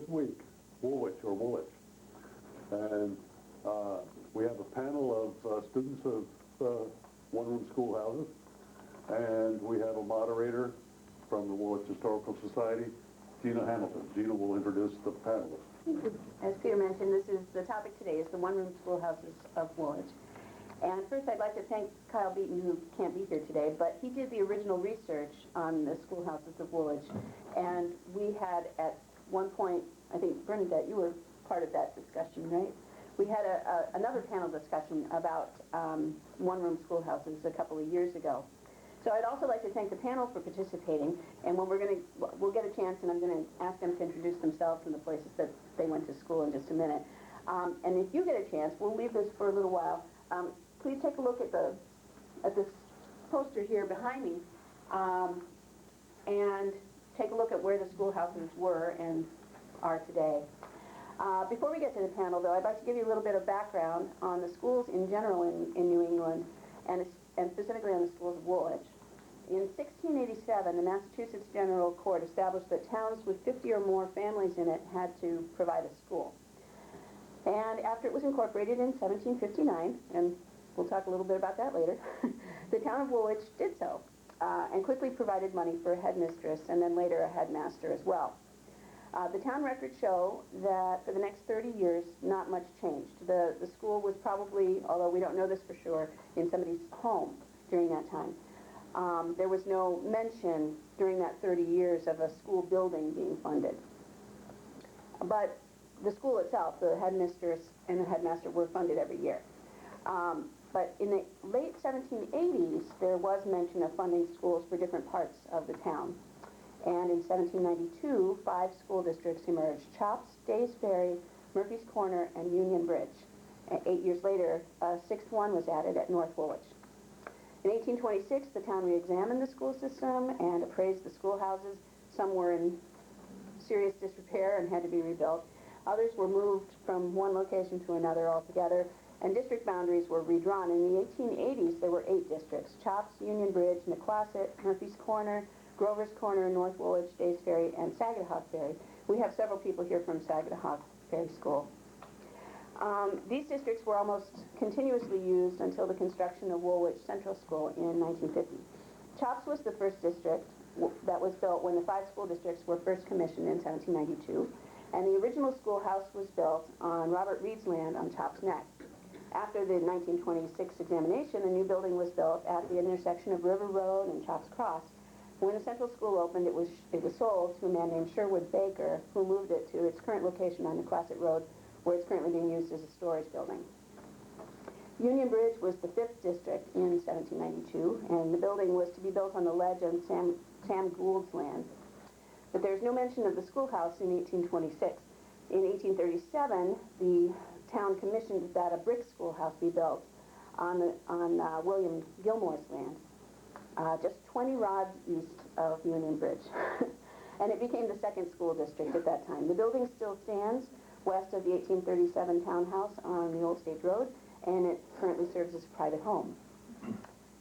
week, Woolwich or Woolwich. And we have a panel of students of one-room schoolhouses, and we have a moderator from the Woolwich Historical Society, Gina Hamilton. Gina will introduce the panelists. As Peter mentioned, this is the topic today is the one-room schoolhouses of Woolwich. And first I'd like to thank Kyle Beaton, who can't be here today, but he did the original research on the schoolhouses of Woolwich. And we had at one point, I think Bernadette, you were part of that discussion, right? We had another panel discussion about one-room schoolhouses a couple of years ago. So I'd also like to thank the panel for participating, and when we'll get a chance, and I'm going to ask them to introduce themselves and the places that they went to school in just a minute. And if you get a chance, we'll leave this for a little while. Please take a look at this poster here behind me, and take a look at where the schoolhouses were and are today. Before we get to the panel, though, I'd like to give you a little bit of background on the schools in general in New England, and specifically on the schools of Woolwich. In 1687, the Massachusetts General Court established that towns with 50 or more families in it had to provide a school. And after it was incorporated in 1759, and we'll talk a little bit about that later, the town of Woolwich did so, and quickly provided money for a headmistress and then later a headmaster as well. The town records show that for the next 30 years, not much changed. The school was probably, although we don't know this for sure, in somebody's home during that time. There was no mention during that 30 years of a school building being funded. But the school itself, the headmistress and the headmaster were funded every year. But in the late 1780s, there was mention of funding schools for different parts of the town. And in 1792, 5 school districts emerged: Chops, Days Ferry, Murphy's Corner, and Union Bridge. And 8 years later, a 6th one was added at North Woolwich. In 1826, the town re-examined the school system and appraised the schoolhouses. Some were in serious disrepair and had to be rebuilt. Others were moved from one location to another altogether, and district boundaries were redrawn. In the 1880s, there were 8 districts: Chops, Union Bridge, Nequasset, Murphy's Corner, Grover's Corner, North Woolwich, Days Ferry, and Sagadahoc Ferry. We have several people here from Sagadahoc Ferry School. These districts were almost continuously used until the construction of Woolwich Central School in 1950. Chops was the first district that was built when the 5 school districts were first commissioned in 1792, and the original schoolhouse was built on Robert Reed's land on Chops Neck. After the 1926 examination, a new building was built at the intersection of River Road and Chops Cross. When the central school opened, it was sold to a man named Sherwood Baker, who moved it to its current location on Nequasset Road, where it's currently being used as a storage building. Union Bridge was the 5th district in 1792, and the building was to be built on the ledge on Sam Gould's land. But there's no mention of the schoolhouse in 1826. In 1837, the town commissioned that a brick schoolhouse be built on William Gilmore's land, just 20 rods east of Union Bridge. And it became the 2nd school district at that time. The building still stands west of the 1837 townhouse on the Old State Road, and it currently serves as a private home.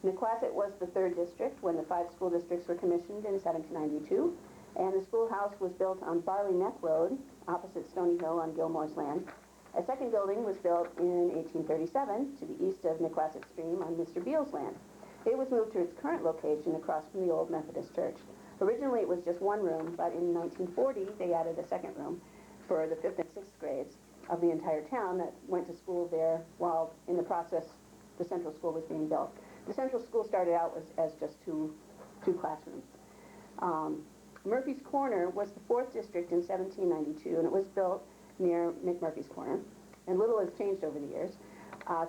Nequasset was the 3rd district when the 5 school districts were commissioned in 1792, and the schoolhouse was built on Barley Neck Road, opposite Stony Hill on Gilmore's land. A 2nd building was built in 1837 to the east of Nequasset Stream on Mr. Beale's land. It was moved to its current location across from the old Methodist Church. Originally it was just 1 room, but in 1940 they added a 2nd room for the 5th and 6th grades of the entire town that went to school there while in the process the central school was being built. The central school started out as just two classrooms. Murphy's Corner was the 4th district in 1792, and it was built near McMurphy's Corner, and little has changed over the years.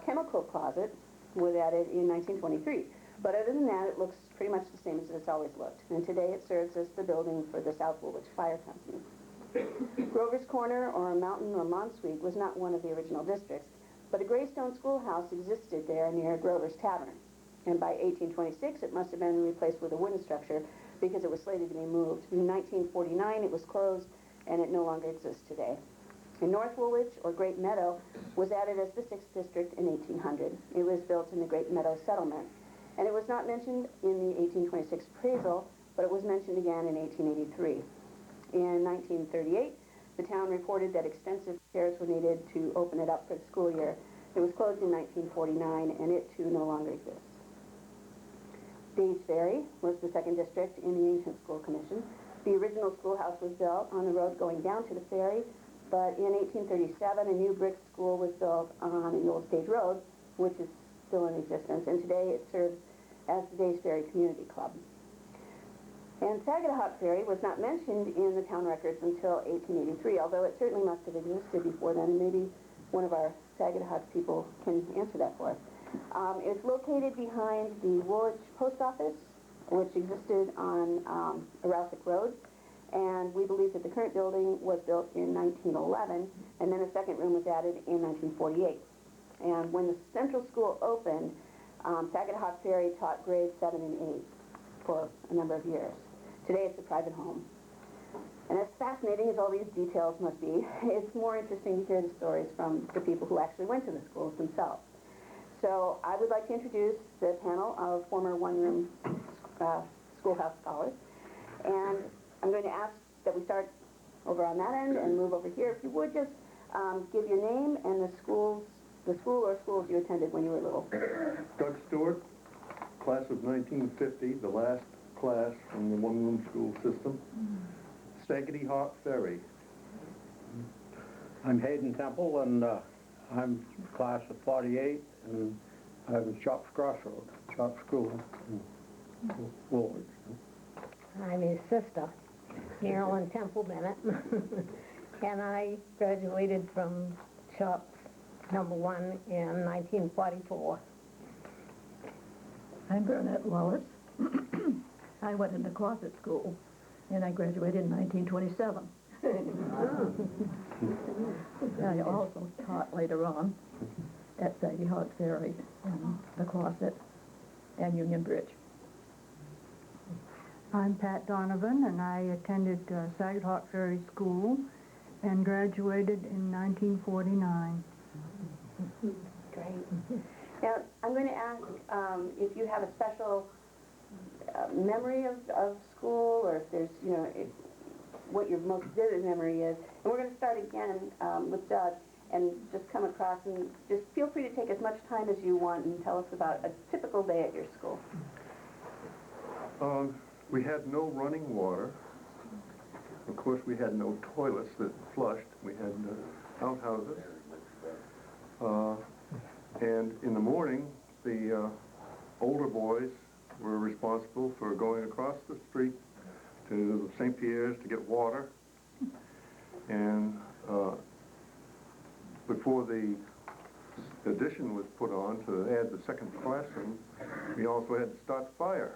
Chemical closet was added in 1923, but other than that it looks pretty much the same as it's always looked, and today it serves as the building for the South Woolwich Fire Company. Grover's Corner, or Mountain or Monsuite, was not one of the original districts, but a gray stone schoolhouse existed there near Grover's Tavern, and by 1826 it must have been replaced with a wooden structure because it was slated to be moved. In 1949 it was closed, and it no longer exists today. And North Woolwich, or Great Meadow, was added as the 6th district in 1800. It was built in the Great Meadow settlement, and it was not mentioned in the 1826 appraisal, but it was mentioned again in 1883. In 1938, the town reported that extensive repairs were needed to open it up for the school year. It was closed in 1949, and it too no longer exists. Days Ferry was the second district in the ancient school commission. The original schoolhouse was built on the road going down to the ferry, but in 1837 a new brick school was built on the old stage road, which is still in existence, and today it serves as the Days Ferry Community Club. And Saginaw Ferry was not mentioned in the town records until 1883, although it certainly must have existed before then, and maybe one of our Saginaw people can answer that for us. It's located behind the Woolwich post office, which existed on Arousic Road, and we believe that the current building was built in 1911, and then a second room was added in 1948. And when the central school opened, Saginaw Ferry taught grades 7 and 8 for a number of years. Today it's a private home. And as fascinating as all these details must be, it's more interesting to hear the stories from the people who actually went to the schools themselves. So I would like to introduce the panel of former one-room schoolhouse scholars. And I'm going to ask that we start over on that end and move over here. If you would just give your name and the school or schools you attended when you were little. Doug Stewart, class of 1950, the last class from the one-room school system. Saginaw Ferry. I'm Hayden Temple, and I'm class of 48, and I was Chops Crossroad, Chops School in Woolwich. I'm his sister, Marilyn Temple Bennett, and I graduated from Chops #1 in 1944. I'm Burnett Wallace. I went into closet school, and I graduated in 1927. I also taught later on at Saginaw Ferry in the closet and Union Bridge. I'm Pat Donovan, and I attended Saginaw Ferry School and graduated in 1949. Great. Now, I'm going to ask if you have a special memory of school, or if there's, what your most vivid memory is. And we're going to start again with Doug, and just come across, and just feel free to take as much time as you want and tell us about a typical day at your school. We had no running water. Of course, we had no toilets that flushed. We had outhouses. And in the morning, the older boys were responsible for going across the street to St. Pierre's to get water. And before the addition was put on to add the second classroom, we also had to start the fire.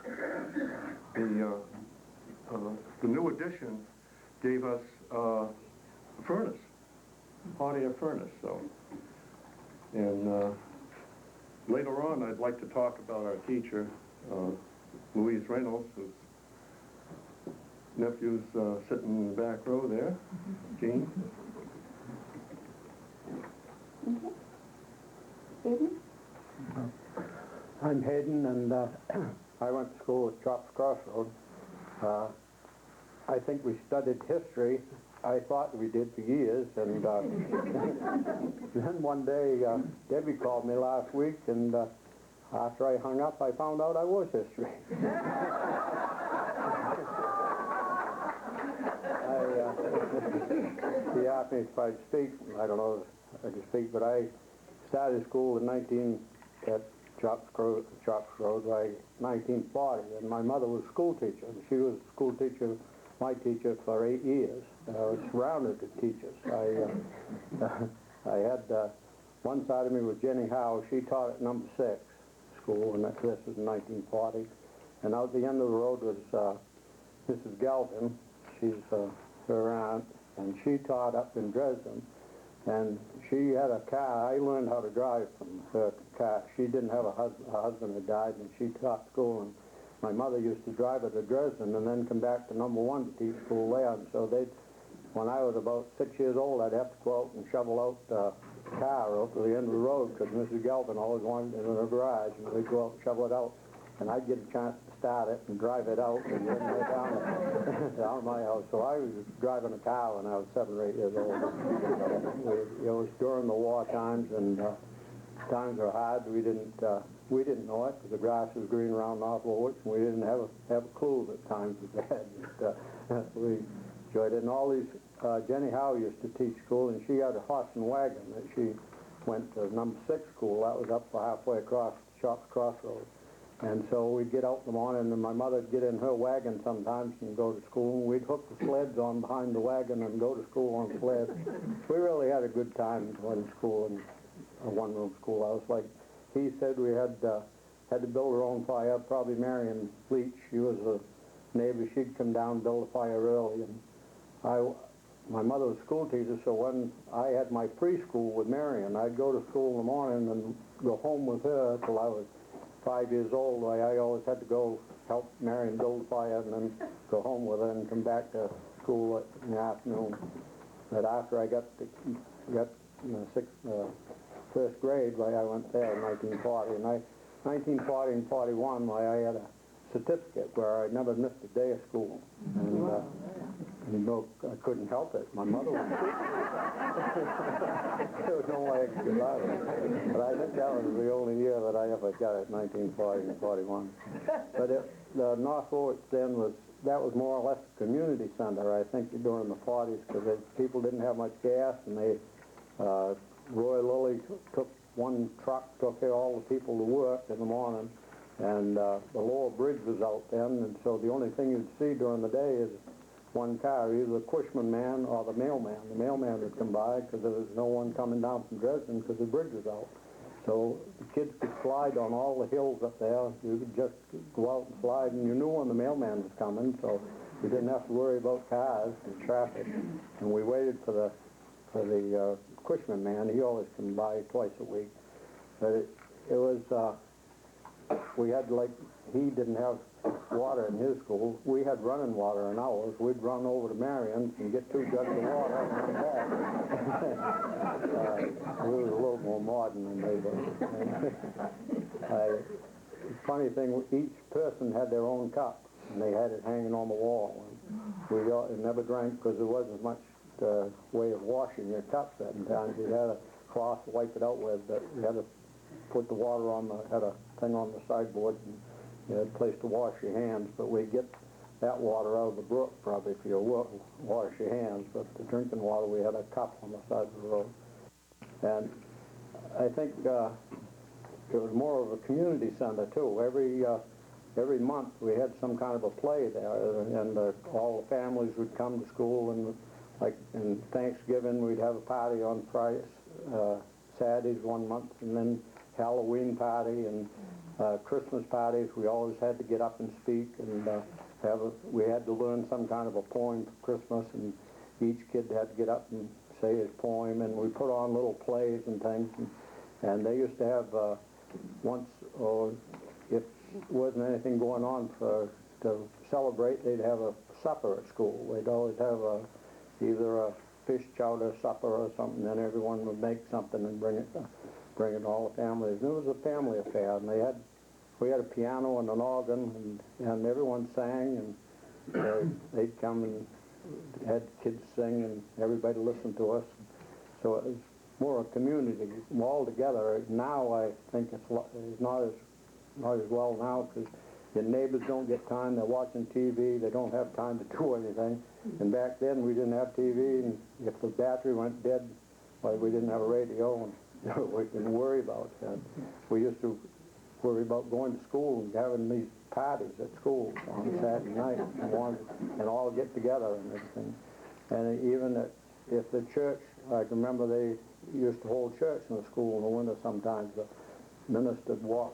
The new addition gave us a furnace, hot air furnace. So, and later on, I'd like to talk about our teacher, Louise Reynolds, whose nephew's sitting in the back row there, Jean. Hayden? I'm Hayden, and I went to school at Chops Crossroad. I think we studied history. I thought we did for years, and then one day Debbie called me last week, and after I hung up, I found out I was history. He asked me if I'd speak. I don't know if I could speak, but I started school at Chops Road by 1940, and my mother was a school teacher. She was a school teacher, my teacher, for 8 years. I was surrounded with teachers. I had one side of me was Jenny Howe. She taught at number 6 school, and this was in 1940. And out the end of the road was Mrs. Galvin. She's her aunt, and she taught up in Dresden. And she had a car. I learned how to drive from her car. She didn't have a husband. Her husband had died, and she taught school. And my mother used to drive her to Dresden and then come back to number 1 to teach school there. And so when I was about 6 years old, I'd have to go out and shovel out the car out to the end of the road, because Mrs. Galvin always wanted it in her garage, and we'd go out and shovel it out. And I'd get a chance to start it and drive it out and then go down my house. So I was driving a car when I was 7 or 8 years old. It was during the war times, and times were hard. We didn't know it because the grass was green around North Woolwich, and we didn't have a clue that times were bad. But, we enjoyed it. And all these, Jenny Howe used to teach school, and she had a horse and wagon that she went to number 6 school. That was up halfway across Shops Crossroads. And so we'd get out in the morning, and my mother would get in her wagon sometimes and go to school, and we'd hook the sleds on behind the wagon and go to school on sleds. We really had a good time going to school in a one-room schoolhouse. Like he said, we had to build our own fire. Probably Marion Leach, she was a neighbor, she'd come down and build a fire early. And my mother was a school teacher, so when I had my preschool with Marion, I'd go to school in the morning and go home with her till I was 5 years old. I always had to go help Marion build a fire and then go home with her and come back to school in the afternoon. But after I got first grade, I went there in 1940. And 1940 and 41, I had a certificate where I never missed a day of school. And, I couldn't help it. My mother was there was no way I could get out of it. But I think that was the only year that I ever got it, 1940 and 41. But the North Woolwich then was more or less a community center, I think, during the 40s, because people didn't have much gas, and Roy Lilly took one truck, took all the people to work in the morning, and the lower bridge was out then, and so the only thing you'd see during the day is one car, either the Cushman man or the mailman. The mailman would come by because there was no one coming down from Dresden because the bridge was out. So the kids could slide on all the hills up there. You could just go out and slide, and you knew when the mailman was coming, so you didn't have to worry about cars and traffic. And we waited for the Cushman man. He always came by twice a week. But it was, we had he didn't have water in his school. We had running water in ours. We'd run over to Marion's and get 2 jugs of water and run back. We was a little more modern than they were. Funny thing, each person had their own cup, and they had it hanging on the wall. And we never drank because there wasn't much way of washing your cups at times. You had a cloth to wipe it out with, but you had to put the water had a thing on the sideboard, and you had a place to wash your hands. But we get that water out of the brook, probably, if you wash your hands. But the drinking water, we had a cup on the side of the road. And I think it was more of a community center, too. Every month we had some kind of a play there, and all the families would come to school, and like in Thanksgiving we'd have a party on Fridays, Saturdays one month, and then Halloween party and Christmas parties. We always had to get up and speak, and we had to learn some kind of a poem for Christmas, and each kid had to get up and say his poem, and we put on little plays and things, and they used to have once, or if wasn't anything going on to celebrate, they'd have a supper at school. They'd always have either a fish chowder supper or something, then everyone would make something and bring it to all the families. And it was a family affair, and we had a piano and an organ, and everyone sang, and they'd come and had kids sing, and everybody listened to us. So it was more a community all together. Now I think it's not as well now, because your neighbors don't get time. They're watching TV. They don't have time to do anything. And back then we didn't have TV, and if the battery went dead, well, we didn't have a radio, and we didn't worry about that. We used to worry about going to school and having these parties at school on Saturday night, and all get together and everything. And even if the church, I can remember they used to hold church in the school in the winter sometimes. The minister would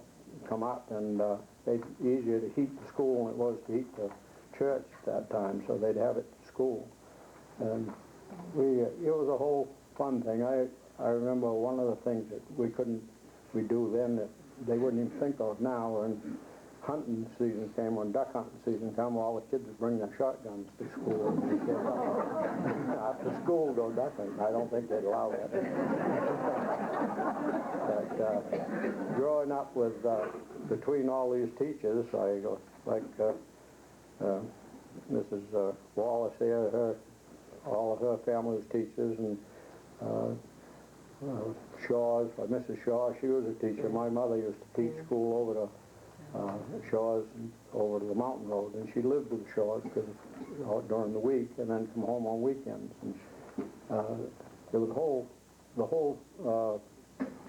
come up, and it's easier to heat the school than it was to heat the church at that time, so they'd have it at school. And it was a whole fun thing. I remember one of the things that we do then that they wouldn't even think of now, when hunting season came, when duck hunting season came, all the kids would bring their shotguns to school. After school, go duck hunting. I don't think they'd allow that. But growing up with between all these teachers, like Mrs. Wallace there, all of her family was teachers, and Shaw's, Mrs. Shaw, she was a teacher. My mother used to teach school over to Shaw's, over to the mountain road, and she lived with the Shaws because during the week, and then come home on weekends. And there was the whole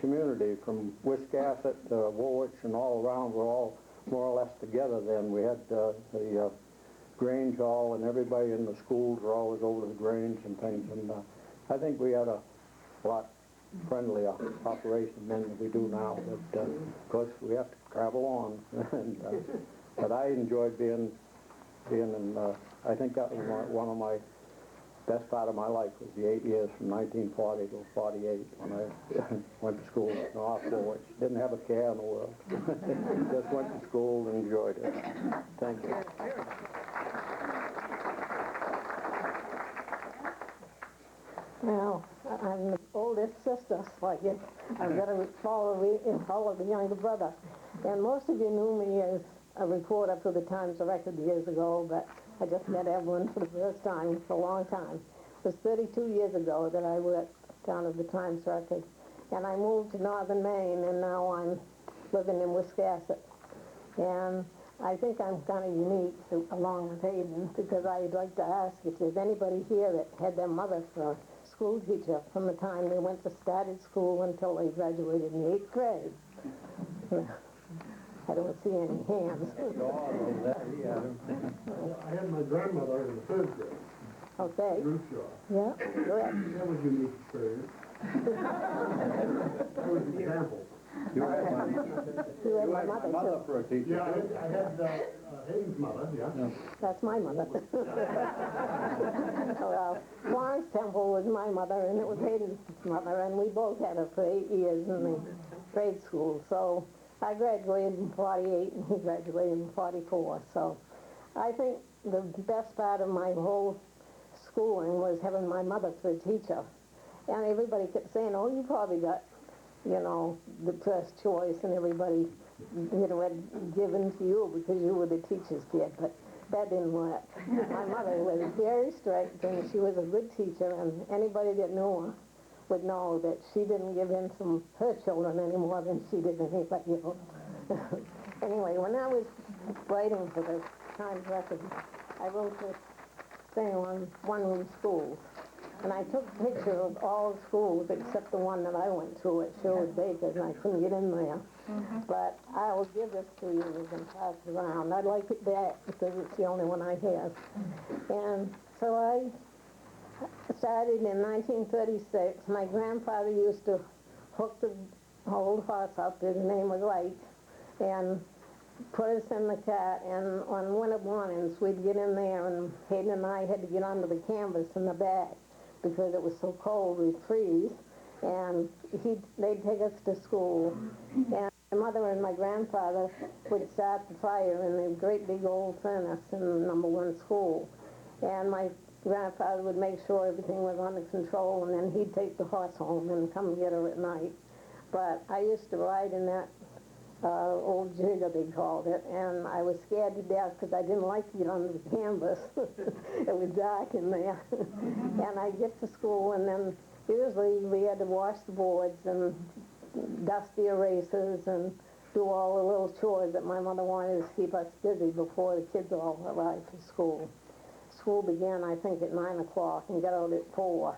community from Wiscasset to Woolwich and all around were all more or less together then. We had the Grange Hall, and everybody in the schools were always over to the Grange and things, and I think we had a lot friendlier operation then than we do now, but of course we have to travel on. And, but I enjoyed being in, I think that was one of my best part of my life was the 8 years from 1940 to 48 when I went to school in North Woolwich. Didn't have a care in the world. Just went to school and enjoyed it. Thank you. Well, I'm the oldest sister, so I guess I've got to follow the younger brother. And most of you knew me as a reporter for the Times Record years ago, but I just met Evelyn for the first time for a long time. It was 32 years ago that I worked down at the Times Record. And I moved to northern Maine, and now I'm living in Wiscasset. And I think I'm kind of unique along with Hayden, because I'd like to ask if there's anybody here that had their mother for a school teacher from the time they went to started school until they graduated in the 8th grade. I don't see any hands. I had my grandmother in the 3rd grade, Okay. Ruth Shaw. Yeah, good. That was a unique experience. That was an example. You had My mother, too. for a teacher. Yeah, I had Hayden's mother, yeah. That's my mother. Well, Florence Temple was my mother, and it was Hayden's mother, and we both had her for 8 years in the grade school. So I graduated in 48, and he graduated in 44. So I think the best part of my whole schooling was having my mother for a teacher. And everybody kept saying, oh, you probably got, you know, the first choice, and everybody, you know, had given to you because you were the teacher's kid, but that didn't work. My mother was very strict, and she was a good teacher, and anybody that knew her would know that she didn't give in to her children any more than she did anybody else. Anyway, when I was writing for the Times Record, I wrote this thing on one-room schools. And I took a picture of all the schools except the one that I went to at Sherwood Bakers, and I couldn't get in there. But I will give this to you and pass it around. I'd like it back because it's the only one I have. And so I started in 1936. My grandfather used to hook the old horse up, his name was Light, and put us in the car, and on winter mornings we'd get in there, and Hayden and I had to get under the canvas in the back because it was so cold we'd freeze, and they'd take us to school, and my mother and my grandfather would start the fire in the great big old furnace in the #1 school, and my grandfather would make sure everything was under control, and then he'd take the horse home and come get her at night. But I used to ride in that old jigger, they called it, and I was scared to death because I didn't like to get under the canvas. It was dark in there. And I'd get to school, and then usually we had to wash the boards and dust the erasers and do all the little chores that my mother wanted to keep us busy before the kids all arrived to school. School began, I think, at 9 o'clock and got out at 4,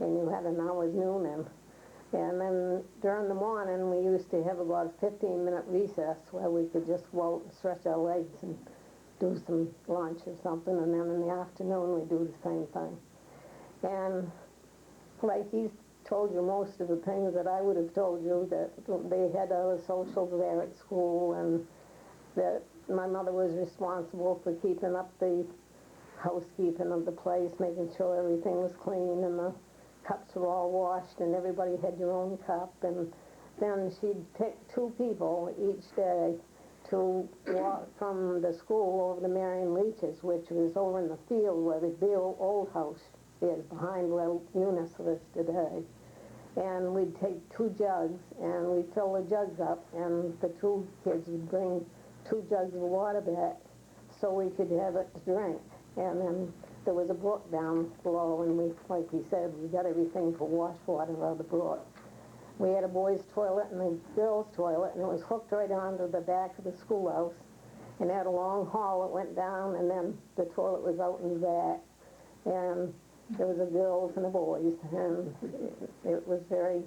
and you had an hour's nooning. And then during the morning, we used to have about a 15-minute recess where we could just go out and stretch our legs and do some lunch or something, and then in the afternoon, we do the same thing. And like he's told you most of the things that I would have told you, that they had other socials there at school, and that my mother was responsible for keeping up the housekeeping of the place, making sure everything was clean and the cups were all washed and everybody had your own cup. And then she'd pick 2 people each day to walk from the school over to Marion Leach's, which was over in the field where the big old house is, behind where Eunice lives today. And we'd take 2 jugs and we'd fill the jugs up, and the 2 kids would bring 2 jugs of water back so we could have it to drink. And then there was a brook down below, and we, like he said, we got everything for wash water out of the brook. We had a boys' toilet and a girls' toilet, and it was hooked right onto the back of the schoolhouse. And it had a long hall that went down, and then the toilet was out in the back. And there was the girls and the boys, and it was very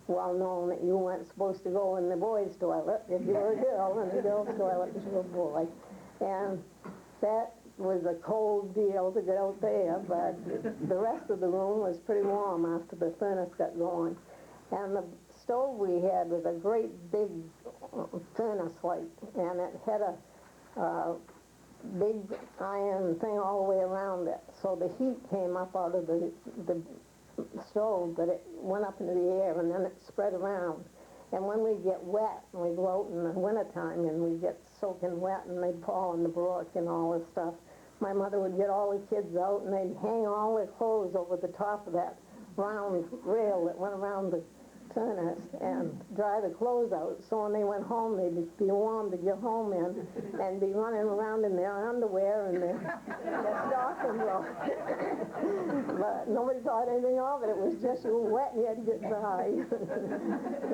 well known that you weren't supposed to go in the boys' toilet if you were a girl, and the girls' toilet if you were a boy. And that was a cold deal to get out there, but the rest of the room was pretty warm after the furnace got going. And the stove we had was a great big furnace like, and it had a big iron thing all the way around it. So the heat came up out of the stove, but it went up into the air and then it spread around. And when we get wet, and we go out in the wintertime and we get soaking wet and they'd fall in the brook and all this stuff, my mother would get all the kids out and they'd hang all their clothes over the top of that round rail that went around the furnace and dry the clothes out. So when they went home, they'd be warm to get home in and be running around in their underwear and their stockings off. But nobody thought anything of it. It was just you were wet and you had to get dry.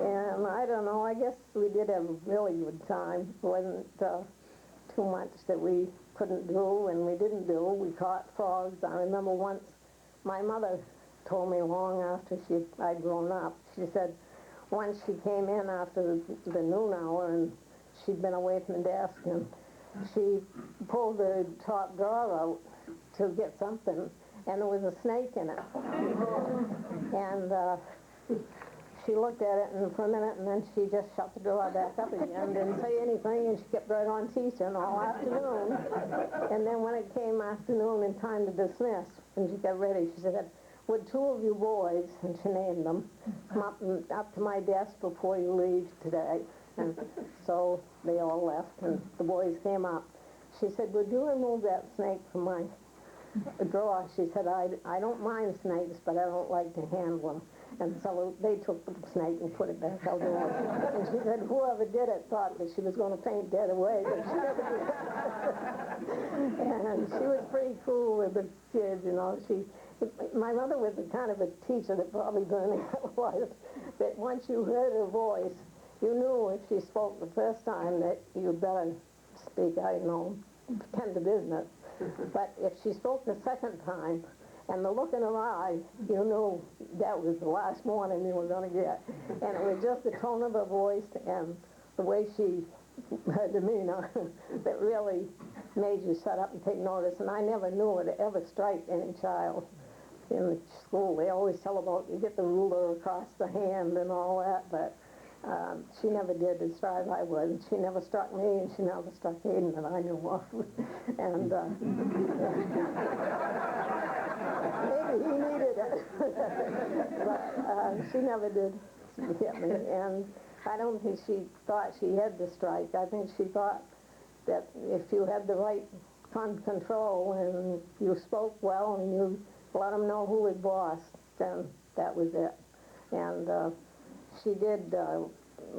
And I don't know, I guess we did have a really good time. It wasn't too much that we couldn't do and we didn't do. We caught frogs. I remember once my mother told me long after I'd grown up. She said once she came in after the noon hour and she'd been away from the desk and she pulled the top drawer out to get something and there was a snake in it. And she looked at it and for a minute and then she just shut the drawer back up again, didn't say anything, and she kept right on teaching all afternoon. And then when it came afternoon and time to dismiss and she got ready, she said, "Would two of you boys," and she named them, "come up to my desk before you leave today?" And so they all left, and the boys came up. She said, "Would you remove that snake from my drawer?" She said, I don't mind snakes, but I don't like to handle them. And so they took the snake and put it back out there. And she said whoever did it thought that she was going to faint dead away, but she never did. And she was pretty cool with the kids, you know. My mother was the kind of a teacher that probably Bernie was, that once you heard her voice, you knew if she spoke the first time that you better speak, I don't know, tend to business. But if she spoke the second time, and the look in her eye, you knew that was the last warning you were going to get. And it was just the tone of her voice and the way her demeanor that really made you shut up and take notice. And I never knew her to ever strike any child in the school. They always tell about you get the ruler across the hand and all that, but she never did as far as I was. She never struck me, and she never struck Hayden that I knew of. And maybe he needed it. But she never did hit me. And I don't think she thought she had to strike. I think she thought that if you had the right control and you spoke well and you let them know who was boss, then that was it. And she did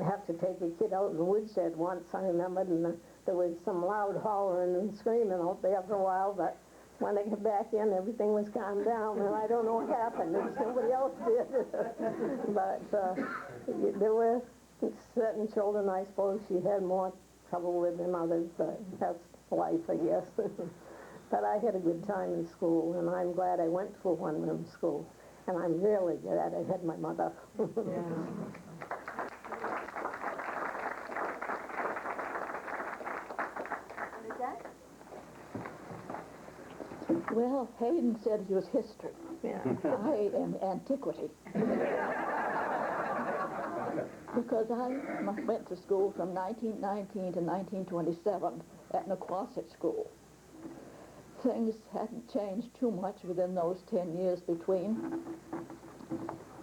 have to take a kid out in the woodshed once, I remembered, and there was some loud hollering and screaming out there for a while, but when they got back in, everything was calmed down, and I don't know what happened. Somebody else did. But there were certain children, I suppose, she had more trouble with than others, but that's life, I guess. But I had a good time in school, and I'm glad I went to a one-room school. And I'm really glad I had my mother. Well, Hayden said he was history. Yeah. I am antiquity. Because I went to school from 1919 to 1927 at Nequasit School. Things hadn't changed too much within those 10 years between.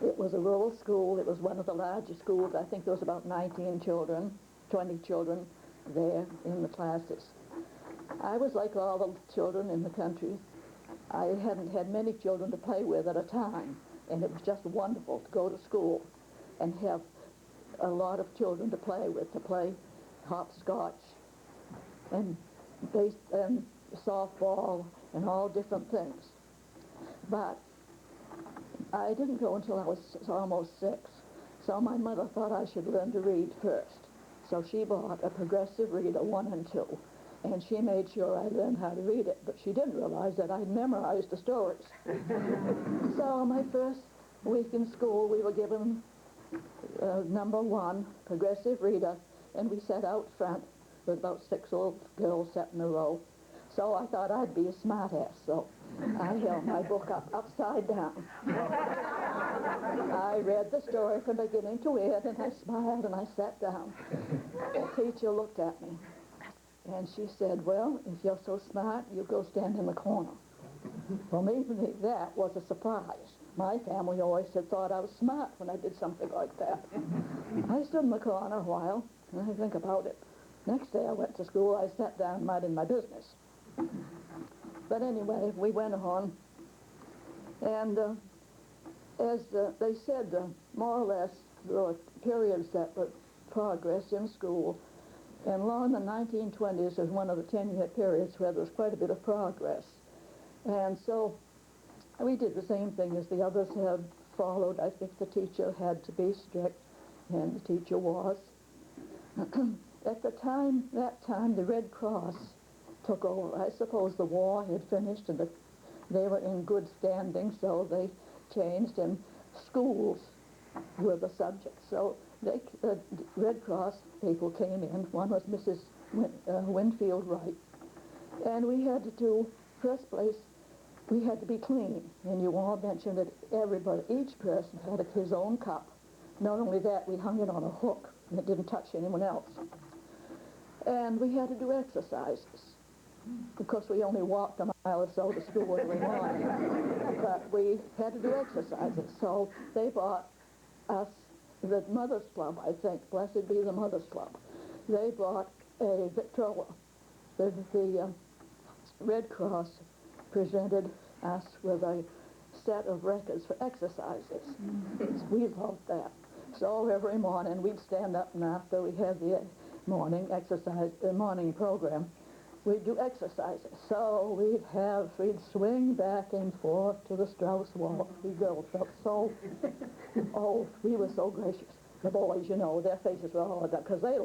It was a rural school. It was one of the largest schools. I think there was about 19 children, 20 children there in the classes. I was like all the children in the country. I hadn't had many children to play with at a time, and it was just wonderful to go to school and have a lot of children to play with, to play hopscotch and and softball and all different things. But I didn't go until I was almost 6. So my mother thought I should learn to read first. So she bought a progressive reader 1 and 2. And she made sure I learned how to read it, but she didn't realize that I'd memorized the stories. So my first week in school, we were given number 1, progressive reader, and we sat out front with about 6 little girls sat in a row. So I thought I'd be a smart-ass, so I held my book up upside down. I read the story from beginning to end, and I smiled and I sat down. The teacher looked at me, and she said, well, if you're so smart, you go stand in the corner. For me, that was a surprise. My family always had thought I was smart when I did something like that. I stood in the corner a while, and I think about it. Next day I went to school, I sat down, minding my business. But anyway, we went on, and as they said, more or less, there were periods that were progress in school, and along the 1920s is one of the 10-year periods where there was quite a bit of progress. And so we did the same thing as the others had followed. I think the teacher had to be strict, and the teacher was. At that time, the Red Cross took over. I suppose the war had finished and they were in good standing, so they changed, and schools were the subject. So the Red Cross people came in. One was Mrs. Winfield Wright. And we had to do, first place, we had to be clean. And you all mentioned that everybody, each person had his own cup. Not only that, we hung it on a hook, and it didn't touch anyone else. And we had to do exercises. Of course, we only walked a mile or so to school every morning. But we had to do exercises. So they bought us, the Mothers Club, I think, blessed be the Mothers Club. They bought a Victrola. The Red Cross presented us with a set of records for exercises. We loved that. So every morning we'd stand up, and after we had the morning exercise, the morning program, we'd do exercises. So we'd swing back and forth to the Strauss walk. We girls felt so, we were so gracious. The boys, you know, their faces were all up because they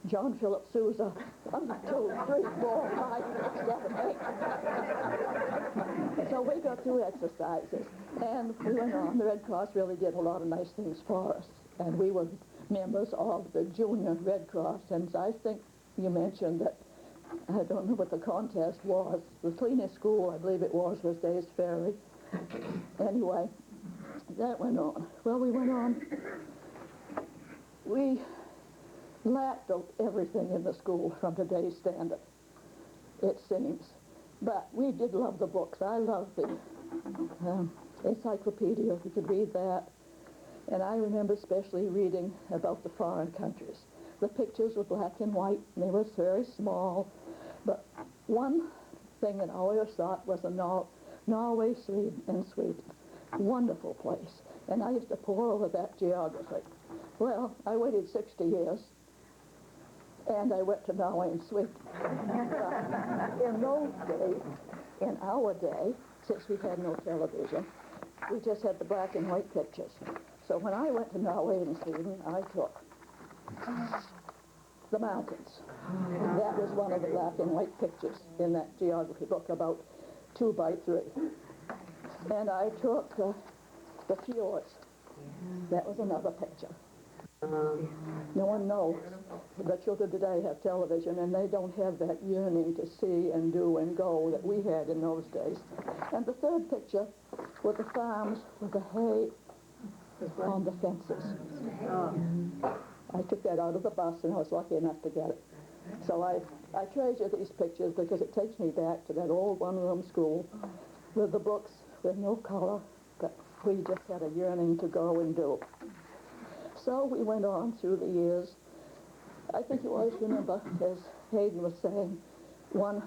John Philip Sousa, 1, 2, 3, 4, 5, 6, 7, 8. So we got through exercises, and we went on. The Red Cross really did a lot of nice things for us, and we were members of the Junior Red Cross, and I think you mentioned that, I don't know what the contest was, the cleanest school, I believe it was Days Ferry. Anyway, that went on. Well, we went on. We lacked everything in the school from today's standard, it seems. But we did love the books. I loved the encyclopedia. We could read that. And I remember especially reading about the foreign countries. The pictures were black and white, and they were very small. But one thing that I always thought was Norway, Sweden, and Sweden. Wonderful place. And I used to pore over that geography. Well, I waited 60 years, and I went to Norway and Sweden. In those days, in our day, since we had no television, we just had the black and white pictures. So when I went to Norway and Sweden, I took the mountains. That was one of the black and white pictures in that geography book, about 2 by 3. And I took the fjords. That was another picture. No one knows. The children today have television, and they don't have that yearning to see and do and go that we had in those days. And the third picture were the farms with the hay on the fences. I took that out of the bus, and I was lucky enough to get it. So I treasure these pictures because it takes me back to that old one-room school with the books with no color, but we just had a yearning to go and do. So we went on through the years. I think you always remember, as Hayden was saying, one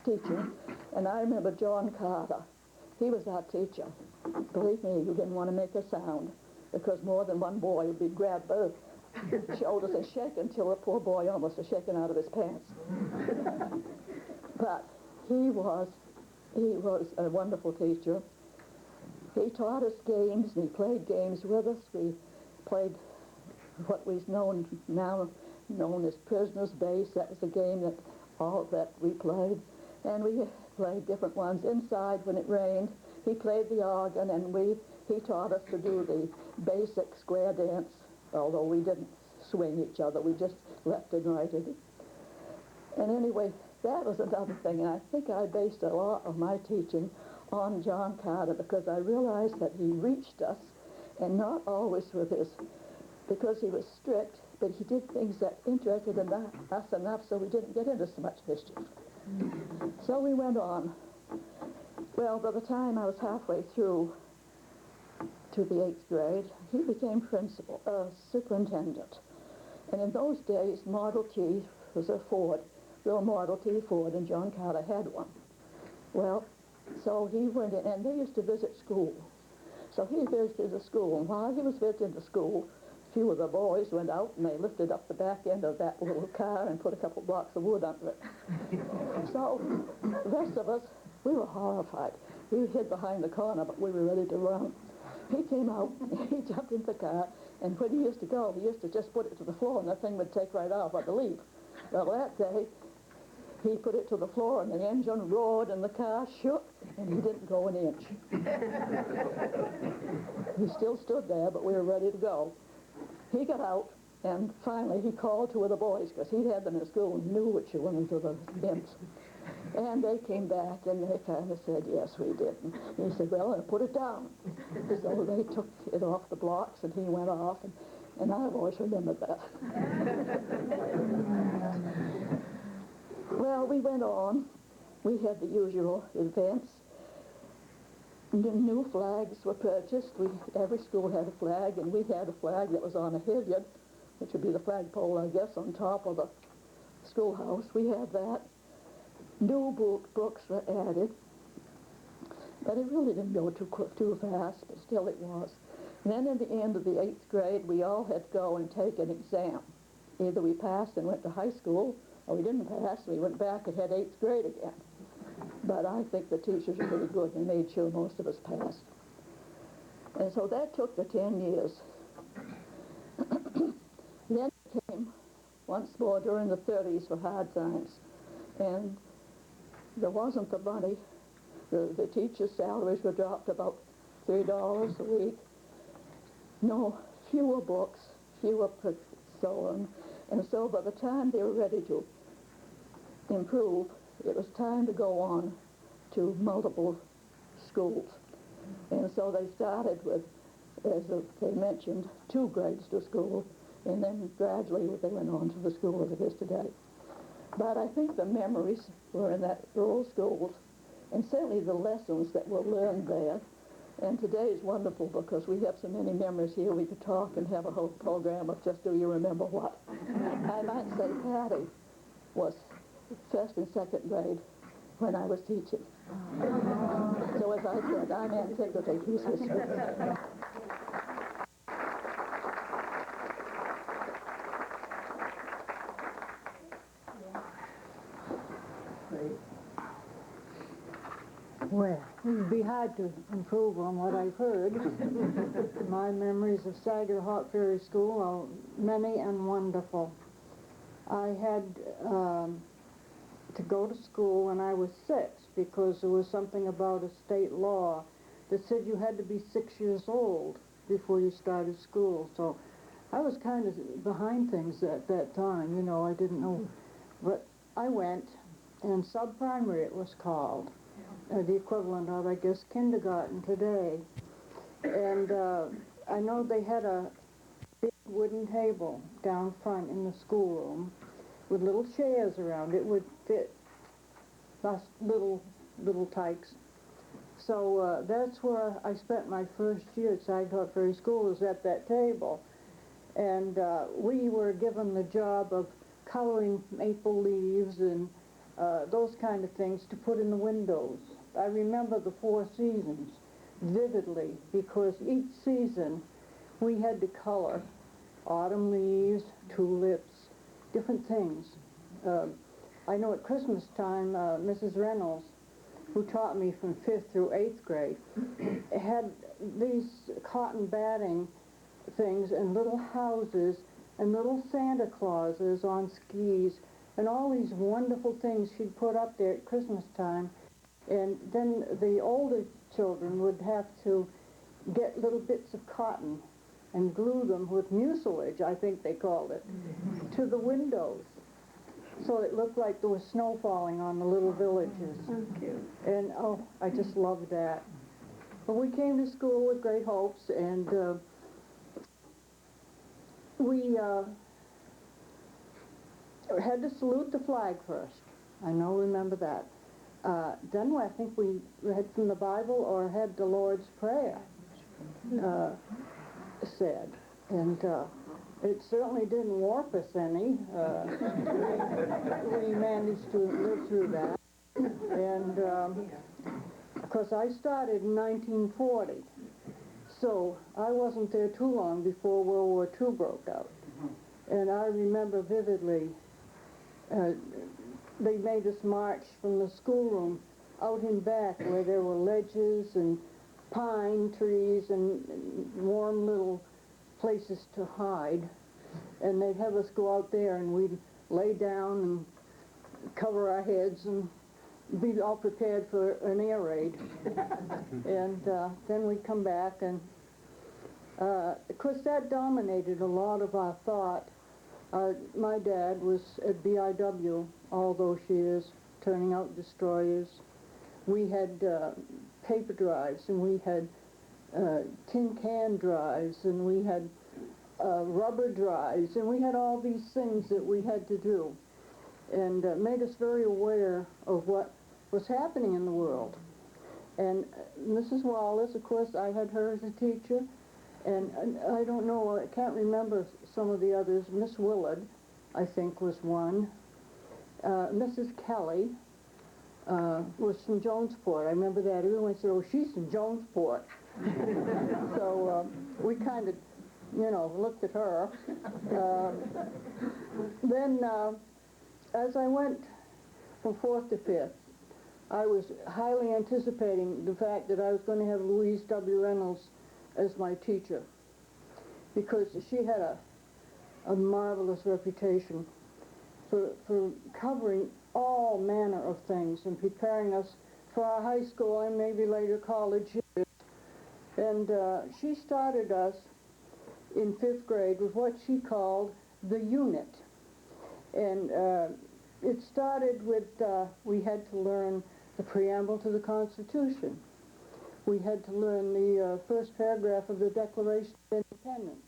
teaching, and I remember John Carter. He was our teacher. Believe me, you didn't want to make a sound, because more than one boy would be grabbed by shoulders and shake until the poor boy almost was shaken out of his pants. But he was a wonderful teacher. He taught us games, and he played games with us. We played what was now known as Prisoner's Base. That was a game that we played. And we played different ones inside when it rained. He played the organ, and he taught us to do the basic square dance, although we didn't swing each other. We just left and righted. And anyway, that was another thing. And I think I based a lot of my teaching on John Carter, because I realized that he reached us, and not always because he was strict, but he did things that interested us enough so we didn't get into so much mischief. So we went on. Well, by the time I was halfway through to the 8th grade, he became superintendent. And in those days, Model T was a Ford, real Model T Ford, and John Carter had one. Well, so he went in, and they used to visit school. So he visited the school, and while he was visiting the school, a few of the boys went out and they lifted up the back end of that little car and put a couple blocks of wood under it. So the rest of us, we were horrified. We hid behind the corner, but we were ready to run. He came out, he jumped in the car, and when he used to go, he used to just put it to the floor, and the thing would take right off, I believe. Well, that day, he put it to the floor, and the engine roared, and the car shook, and he didn't go an inch. He still stood there, but we were ready to go. He got out, and finally he called two of the boys, because he'd had them in school and knew which ones were the imps. And they came back, and they kind of said, yes, we did. And he said, well, put it down. So they took it off the blocks, and he went off, and I've always remembered that. Well, we went on. We had the usual events. New flags were purchased. Every school had a flag, and we had a flag that was on a hilliard, which would be the flagpole, I guess, on top of the schoolhouse. We had that. New books were added, but it really didn't go too fast, but still it was. And then at the end of the 8th grade, we all had to go and take an exam. Either we passed and went to high school, or we didn't pass, we went back and had 8th grade again. But I think the teachers were pretty good. They made sure most of us passed. And so that took the 10 years. Then it came once more during the 30s for hard times. And there wasn't the money. The teachers' salaries were dropped about $3 a week. No, fewer books, fewer so on. And so by the time they were ready to improve, it was time to go on to multiple schools. And so they started with, as they mentioned, 2 grades to school, and then gradually they went on to the school as it is today. But I think the memories were in that rural schools, and certainly the lessons that were learned there. And today is wonderful because we have so many memories here. We could talk and have a whole program of just do you remember what. I might say Patty was 1st and 2nd grade when I was teaching. So as I said, I'm antiquity, he's history. Well, it would be hard to improve on what I've heard. My memories of Saginaw Hawk Ferry School are many and wonderful. I had to go to school when I was 6 because there was something about a state law that said you had to be 6 years old before you started school. So I was kind of behind things at that time, you know, I didn't know. But I went, and sub-primary it was called. The equivalent of, I guess, kindergarten today. And I know they had a big wooden table down front in the schoolroom with little chairs around. It would fit us little tykes. So that's where I spent my first year at Saginaw Ferry School, was at that table. And we were given the job of coloring maple leaves and those kind of things to put in the windows. I remember the 4 seasons vividly because each season we had to color autumn leaves, tulips, different things. I know at Christmas time, Mrs. Reynolds, who taught me from 5th through 8th grade, had these cotton batting things and little houses and little Santa Clauses on skis and all these wonderful things she'd put up there at Christmas time. And then the older children would have to get little bits of cotton and glue them with mucilage, I think they called it, to the windows. So it looked like there was snow falling on the little villages. So cute. And, oh, I just loved that. But we came to school with great hopes, and we had to salute the flag first. I remember that. Then I think we read from the Bible or had the Lord's Prayer said. And it certainly didn't warp us any. We managed to live through that. And of course I started in 1940. So I wasn't there too long before World War II broke out. And I remember vividly, they made us march from the schoolroom out in back where there were ledges and pine trees and warm little places to hide. And they'd have us go out there and we'd lay down and cover our heads and be all prepared for an air raid. And then we'd come back, and of course that dominated a lot of our thought. My dad was at BIW all those years, turning out destroyers. We had paper drives, and we had tin can drives, and we had rubber drives, and we had all these things that we had to do, and made us very aware of what was happening in the world. And Mrs. Wallace, of course, I had her as a teacher, and I don't know, I can't remember some of the others. Miss Willard, I think, was one. Mrs. Kelly was from Jonesport. I remember that. Everyone said, oh, she's from Jonesport. So we kind of, looked at her. Then, as I went from 4th to 5th, I was highly anticipating the fact that I was going to have Louise W. Reynolds as my teacher, because she had a marvelous reputation for covering all manner of things and preparing us for our high school and maybe later college years. And she started us in 5th grade with what she called the unit. And it started with, we had to learn the preamble to the Constitution. We had to learn the first paragraph of the Declaration of Independence.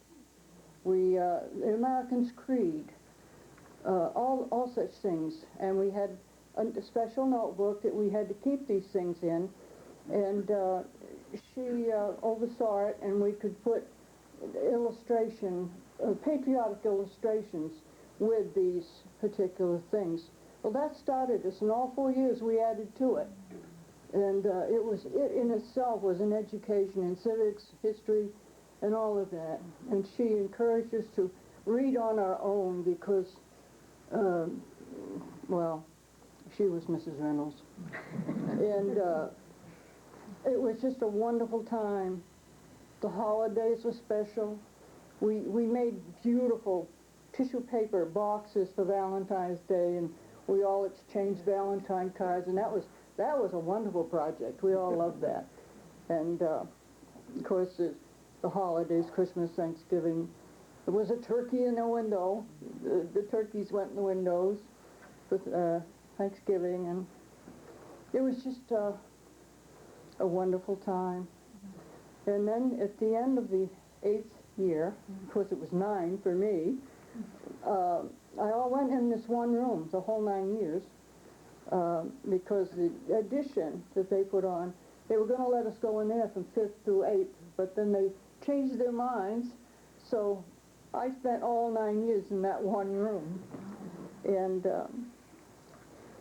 The American's Creed, all such things. And we had a special notebook that we had to keep these things in. And she oversaw it, and we could put patriotic illustrations with these particular things. Well, that started us, and all 4 years we added to it. And it in itself was an education in civics, history, and all of that. And she encouraged us to read on our own because, well, she was Mrs. Reynolds. And it was just a wonderful time. The holidays were special. We made beautiful tissue paper boxes for Valentine's Day, and we all exchanged Valentine cards, and that was a wonderful project. We all loved that. And of course, the holidays, Christmas, Thanksgiving, there was a turkey in the window. The turkeys went in the windows with Thanksgiving, and it was just a wonderful time. And then at the end of the 8th year, of course it was 9 for me, I all went in this one room the whole 9 years because the addition that they put on, they were going to let us go in there from 5th through 8th, but then they changed their minds, so I spent all 9 years in that one room. And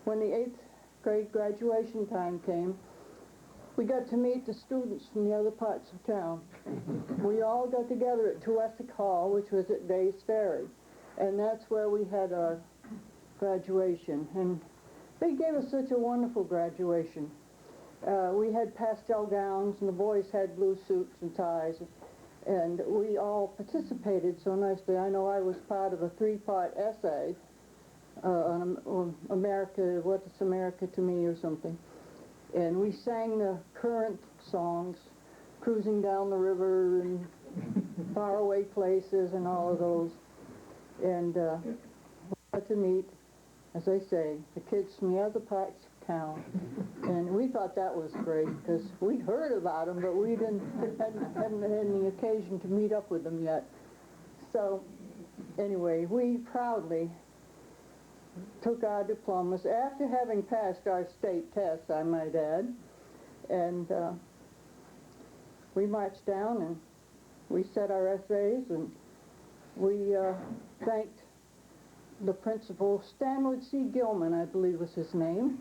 when the 8th grade graduation time came, we got to meet the students from the other parts of town. We all got together at Tuestic Hall, which was at Days Ferry, and that's where we had our graduation. And they gave us such a wonderful graduation. We had pastel gowns, and the boys had blue suits and ties, and we all participated so nicely. I know I was part of a 3-part essay on America, what is America to me, or something. And we sang the current songs, Cruising Down the River and Faraway Places and all of those. And we got to meet, as I say, the kids from the other parts of town. And we thought that was great because we'd heard about them, but we hadn't had any occasion to meet up with them yet. So anyway, we proudly took our diplomas after having passed our state tests, I might add, and we marched down and we said our essays, and we thanked the principal, Stanwood C. Gilman, I believe was his name,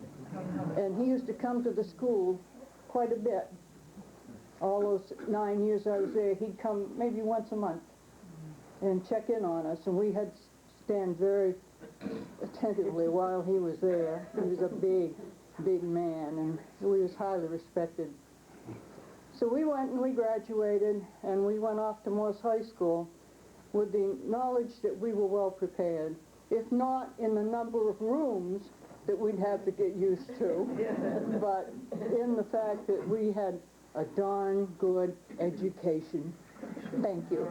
and he used to come to the school quite a bit. All those 9 years I was there, he'd come maybe once a month and check in on us, and we had to stand very attentively while he was there. He was a big, big man, and he was highly respected. So we went and we graduated, and we went off to Morse High School with the knowledge that we were well prepared, if not in the number of rooms that we'd have to get used to, but in the fact that we had a darn good education. Thank you.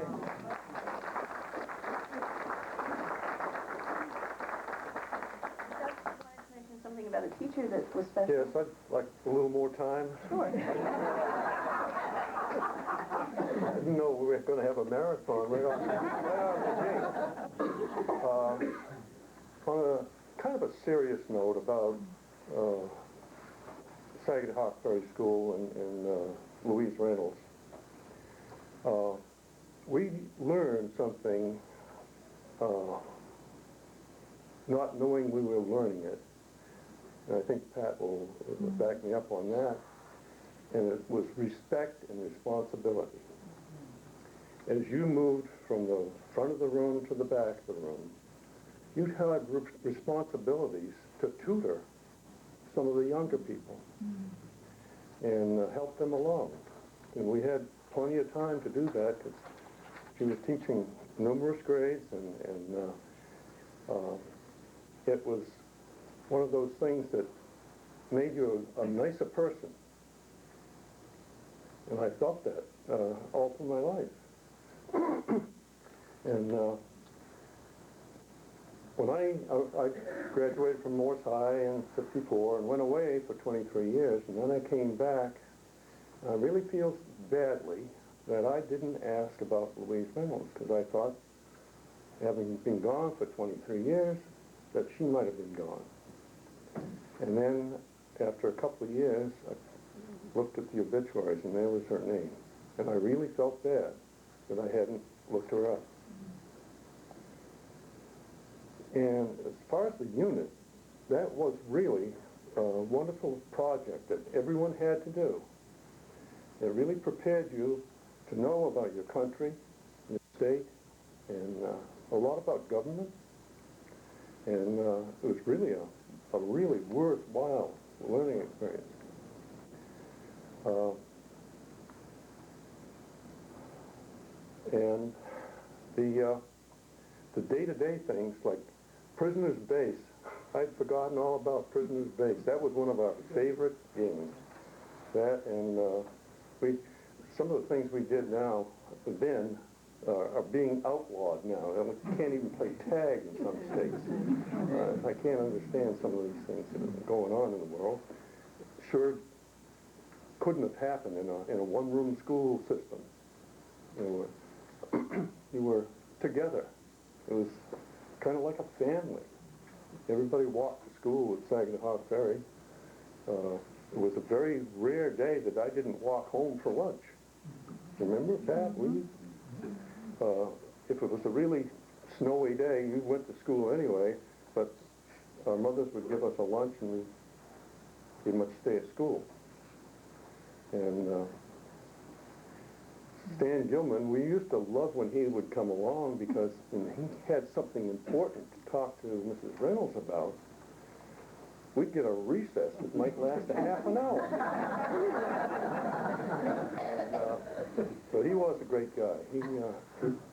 Something about a teacher that was special. Yes, I'd like a little more time. Sure. I didn't know we were going to have a marathon right out of the gate. On a kind of a serious note about Saginaw Hawk Ferry School and Louise Reynolds, we learned something not knowing we were learning it. And I think Pat will back me up on that. And it was respect and responsibility. As you moved from the front of the room to the back of the room, you had responsibilities to tutor some of the younger people and help them along. And we had plenty of time to do that because she was teaching numerous grades, and it was one of those things that made you a nicer person. And I felt that all through my life. And when I graduated from Morse High in '54 and went away for 23 years, and then I came back, I really feel badly that I didn't ask about Louise Reynolds, because I thought, having been gone for 23 years, that she might have been gone. And then, after a couple of years, I looked at the obituaries, and there was her name. And I really felt bad that I hadn't looked her up. And as far as the unit, that was really a wonderful project that everyone had to do. It really prepared you to know about your country, your state, and a lot about government. And it was really a really worthwhile learning experience. And the day-to-day things like Prisoner's Base, I'd forgotten all about Prisoner's Base. That was one of our favorite games. That and some of the things we did now then are being outlawed now. We can't even play tag in some states. I can't understand some of these things that are going on in the world. Sure couldn't have happened in a one-room school system. You were together. It was kind of like a family. Everybody walked to school at Saginaw Hawk Ferry. It was a very rare day that I didn't walk home for lunch. Remember, Pat? If it was a really snowy day, you went to school anyway, but our mothers would give us a lunch and we must stay at school. And Stan Gilman, we used to love when he would come along because when he had something important to talk to Mrs. Reynolds about, we'd get a recess that might last a half an hour. So he was a great guy. He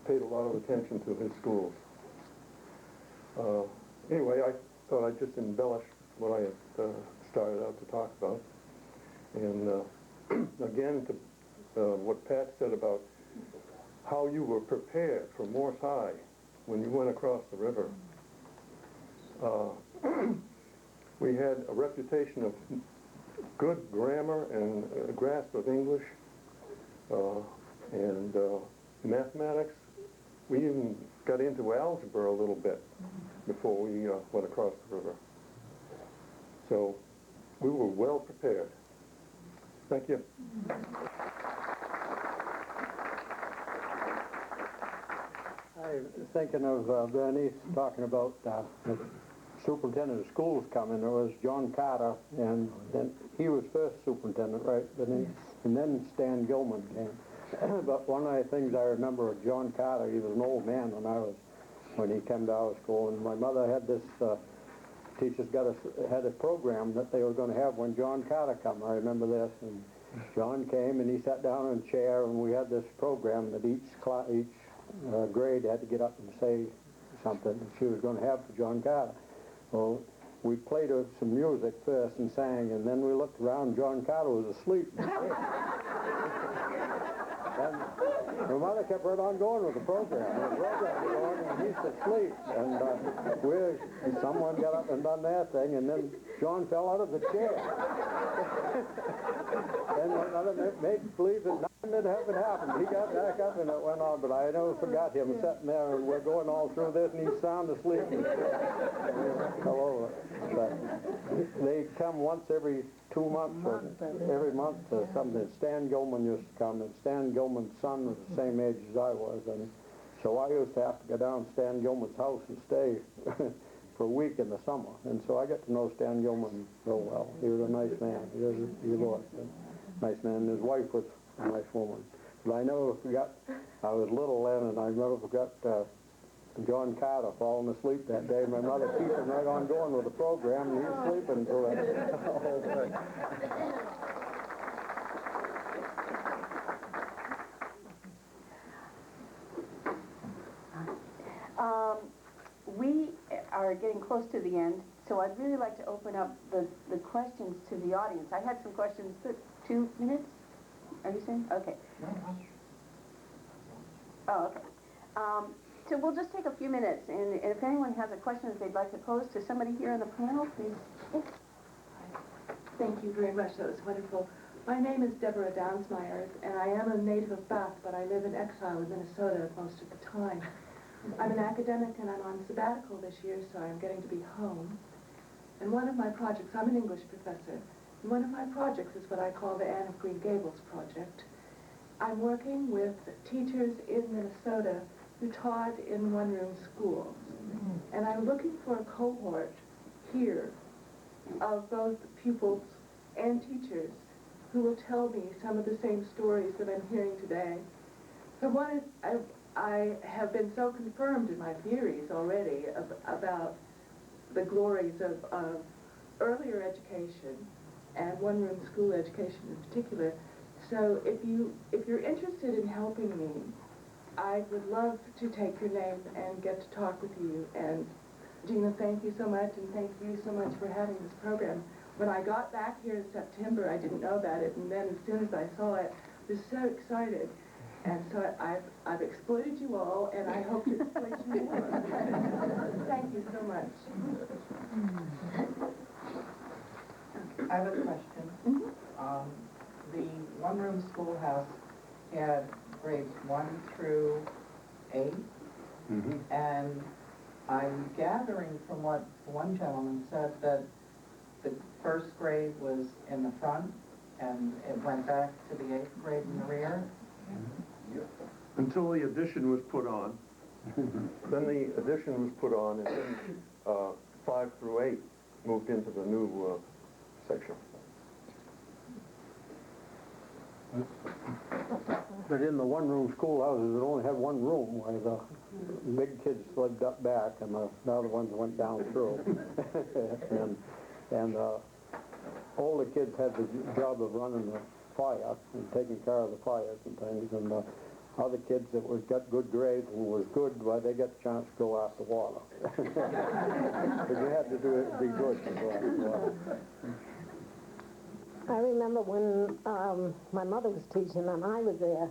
paid a lot of attention to his schools. Anyway, I thought I'd just embellish what I had started out to talk about. And again, to what Pat said about how you were prepared for Morse High when you went across the river. We had a reputation of good grammar and grasp of English and mathematics. We even got into algebra a little bit before we went across the river. So we were well prepared. Thank you. I was thinking of Bernice talking about the superintendent of schools coming. There was John Carter, and then he was first superintendent, right, Bernice? And then Stan Gilman came. But one of the things I remember of John Carter, he was an old man when he came to our school, and my mother had this, teachers had a program that they were going to have when John Carter come. I remember this, and John came and he sat down in a chair, and we had this program that each grade had to get up and say something that she was going to have for John Carter. Well, we played her some music first and sang, and then we looked around, John Carter was asleep. And my mother kept right on going with the program. The program was going, and he's asleep. And someone got up and done their thing, and then John fell out of the chair. And my mother made believe that nothing had happened. He got back up and it went on, but I never forgot him sitting there, and we're going all through this, and he's sound asleep. And he fell over. But they come once every 2 months, or every month or something. Stan Gilman used to come, and Stan Gilman's son was the same age as I was, and so I used to have to go down to Stan Gilman's house and stay for a week in the summer, and so I got to know Stan Gilman real well. He was a nice man. He was a nice man, and his wife was a nice woman. But I never forgot, I was little then, and I never forgot John Carter falling asleep that day. My mother keeping right on going with the program, and he was sleeping through it. We are getting close to the end, so I'd really like to open up the questions to the audience. I had some questions. 2 minutes? Are you saying? Okay. Oh, okay. So we'll just take a few minutes, and if anyone has a question that they'd like to pose to somebody here on the panel, please. Yes. Thank you very much. That was wonderful. My name is Deborah Downsmeyer, and I am a native of Bath, but I live in exile in Minnesota most of the time. I'm an academic, and I'm on sabbatical this year, so I'm getting to be home. And one of my projects, I'm an English professor, and one of my projects is what I call the Anne of Green Gables project. I'm working with teachers in Minnesota who taught in one-room schools. And I'm looking for a cohort here of both pupils and teachers who will tell me some of the same stories that I'm hearing today. So one is, I have been so confirmed in my theories already about the glories of earlier education and one-room school education in particular. So if you're interested in helping me, I would love to take your name and get to talk with you. And Gina, thank you so much, and thank you so much for having this program. When I got back here in September, I didn't know about it, and then as soon as I saw it, I was so excited. And so I've exploited you all, and I hope to exploit you more. Thank you so much. I have a question. The one-room schoolhouse had grades 1 through 8, and I'm gathering from what one gentleman said that the first grade was in the front, and it went back to the 8th grade in the rear. Until the addition was put on. Then the addition was put on, and then 5 through 8 moved into the new section. But in the one-room schoolhouses, it only had one room where the big kids lived up back and the other ones went down through. and older kids had the job of running the fire and taking care of the fires and things, and other kids that got good grades and was good, well, they got a chance to go after water. But you had to be good to go after water. I remember when my mother was teaching and I was there,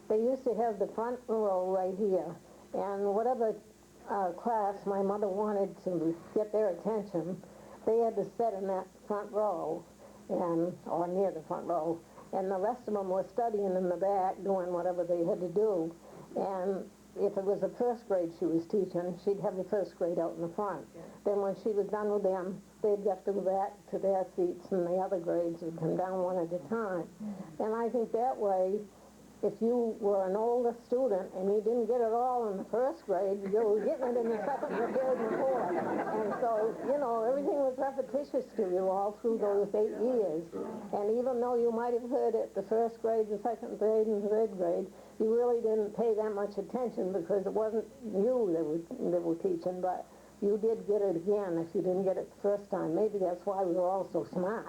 they used to have the front row right here, and whatever class my mother wanted to get their attention, they had to sit in that front row, or near the front row, and the rest of them were studying in the back, doing whatever they had to do. And if it was a first grade she was teaching, she'd have the first grade out in the front. Then when she was done with them, they'd have to go back to their seats, and the other grades would come down one at a time. And I think that way, if you were an older student and you didn't get it all in the first grade, you were getting it in the second, the third, and the fourth. And so, you know, everything was repetitious to you all through those 8 years. And even though you might have heard it the first grade, the second grade, and the third grade, you really didn't pay that much attention because it wasn't you that were teaching, but you did get it again if you didn't get it the first time. Maybe that's why we were all so smart.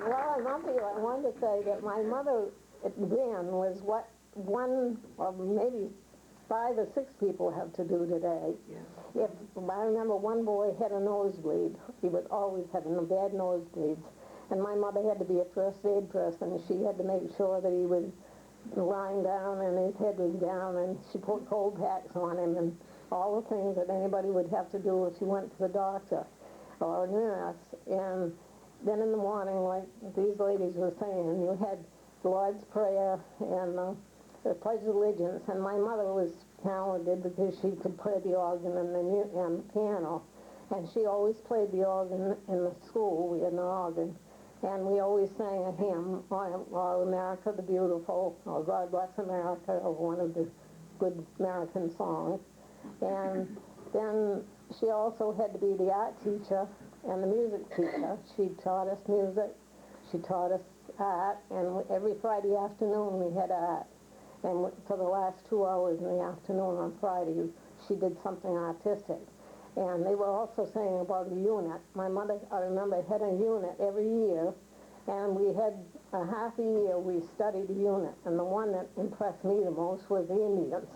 Well, I'm up here, I wanted to say that my mother then was what one or maybe 5 or 6 people have to do today. If I remember one boy had a nosebleed, he was always having a bad nosebleeds, and my mother had to be a first aid person. She had to make sure that he was lying down and his head was down, and she put cold packs on him and all the things that anybody would have to do if you went to the doctor or a nurse. And then in the morning, like these ladies were saying, you had the Lord's Prayer and the Pledge of Allegiance, and my mother was talented because she could play the organ and the piano, and she always played the organ in the school. We had an organ, and we always sang a hymn, or America the Beautiful, or God Bless America, or one of the good American songs. And then she also had to be the art teacher and the music teacher. She taught us music, she taught us art, and every Friday afternoon we had art. And for the last 2 hours in the afternoon on Friday, she did something artistic. And they were also saying about a unit. My mother, I remember, had a unit every year, and we had a half a year we studied a unit. And the one that impressed me the most was the Indians.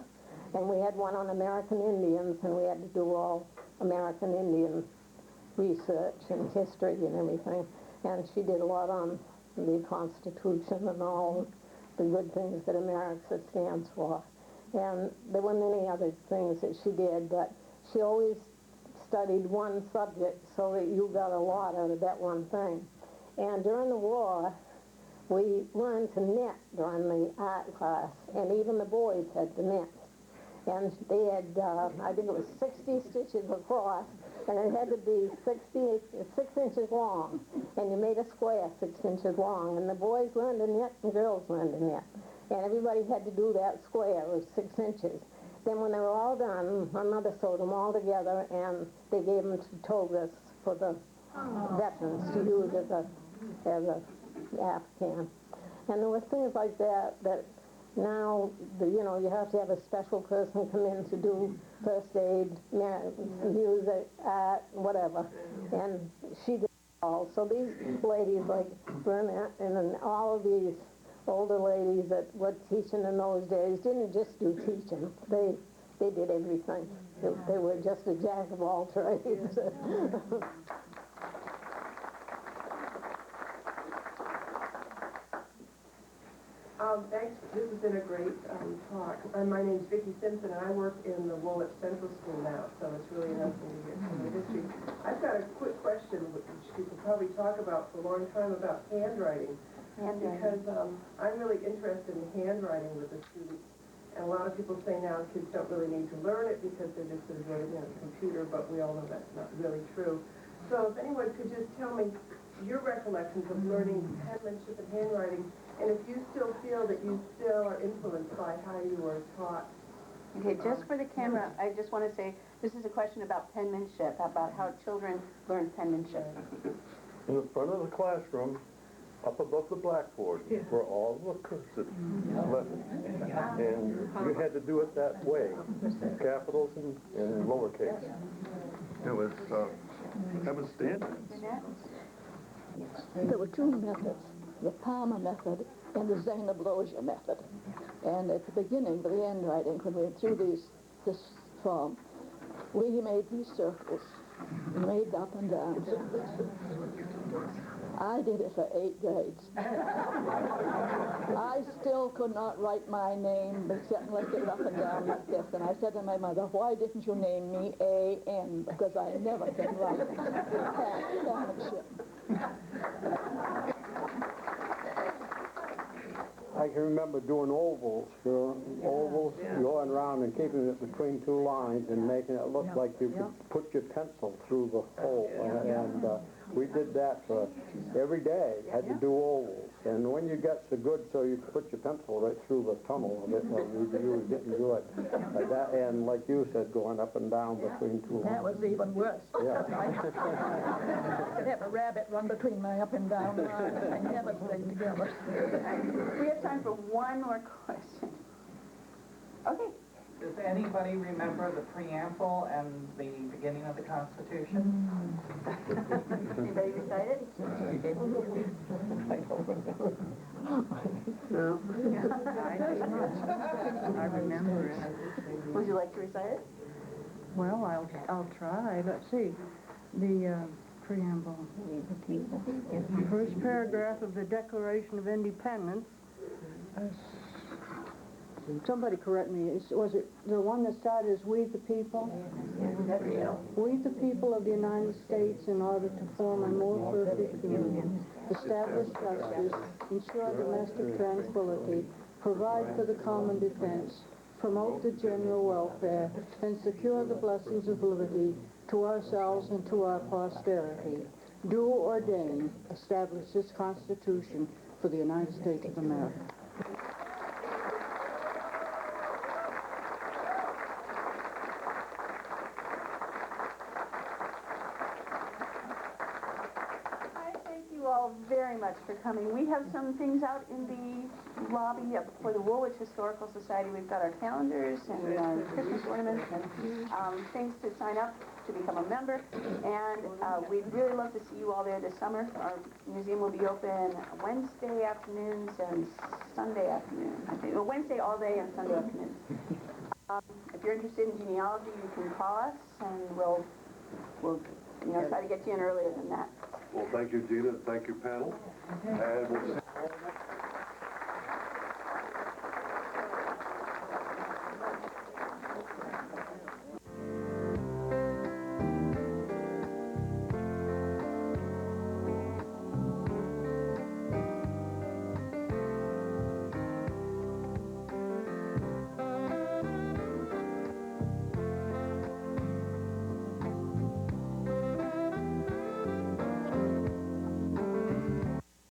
And we had one on American Indians, and we had to do all American Indian research and history and everything. And she did a lot on the Constitution and all the good things that America stands for. And there were many other things that she did, but she always studied one subject so that you got a lot out of that one thing. And during the war, we learned to knit during the art class, and even the boys had to knit. And they had, I think it was 60 stitches across, and it had to be 6 inches long. And you made a square 6 inches long, and the boys learned to knit and girls learned to knit. And everybody had to do that square of 6 inches. Then when they were all done, my mother sewed them all together, and they gave them to togas for the veterans to use as a Afghan. And there were things like that now, you have to have a special person come in to do first aid, music, art, whatever. And she did it all. So these ladies like Burnett and then all of these older ladies that were teaching in those days didn't just do teaching. They did everything. They were just a jack of all trades. Thanks. This has been a great talk. My name's Vicki Simpson, and I work in the Woolwich Central School now, so it's really interesting to hear some of the history. I've got a quick question, which you could probably talk about for a long time, about handwriting. Because I'm really interested in handwriting with the students. And a lot of people say now kids don't really need to learn it because they're just as good at a computer, but we all know that's not really true. So if anyone could just tell me your recollections of learning penmanship and handwriting, and if you still feel that you still are influenced by how you were taught. Okay, just for the camera, I just want to say, this is a question about penmanship, about how children learn penmanship. In the front of the classroom, up above the blackboard were all the cursive letters. And you had to do it that way, capitals and lowercase. It was, that was standard. There were two methods, the Palmer method and the Zanablosia method. And at the beginning, for the handwriting, when we went through this form, we made these circles. We made up and down. I did it for 8 grades. I still could not write my name except like it up and down like this. And I said to my mother, why didn't you name me A.N.? Because I never can write penmanship. I can remember doing ovals, going around and keeping it between two lines and making it look like you could put your pencil through the hole. And we did that for every day, had to do ovals. And when you got so good so you could put your pencil right through the tunnel of it, you were getting good. Like that, and like you said, going up and down between two lines. That was even worse. Yeah. I could have a rabbit run between my up and down lines. I never stayed together. We have time for one more question. Okay. Does anybody remember the preamble and the beginning of the Constitution? Anybody recite it? No. I remember it. Would you like to recite it? Well, I'll try. Let's see. The preamble. The first paragraph of the Declaration of Independence. Somebody correct me. Was it the one that started as "We the People"? We the people of the United States, in order to form a more perfect union, establish justice, ensure domestic tranquility, provide for the common defense, promote the general welfare, and secure the blessings of liberty to ourselves and to our posterity, do ordain, establish this Constitution for the United States of America. All very much for coming. We have some things out in the lobby for the Woolwich Historical Society. We've got our calendars and Christmas ornaments and things to sign up to become a member. And we'd really love to see you all there this summer. Our museum will be open Wednesday afternoons and Sunday afternoon. I think, well, Wednesday all day and Sunday afternoon. If you're interested in genealogy, you can call us and we'll try to get you in earlier than that. Well, thank you, Gina, and thank you, panel. And we'll see you all next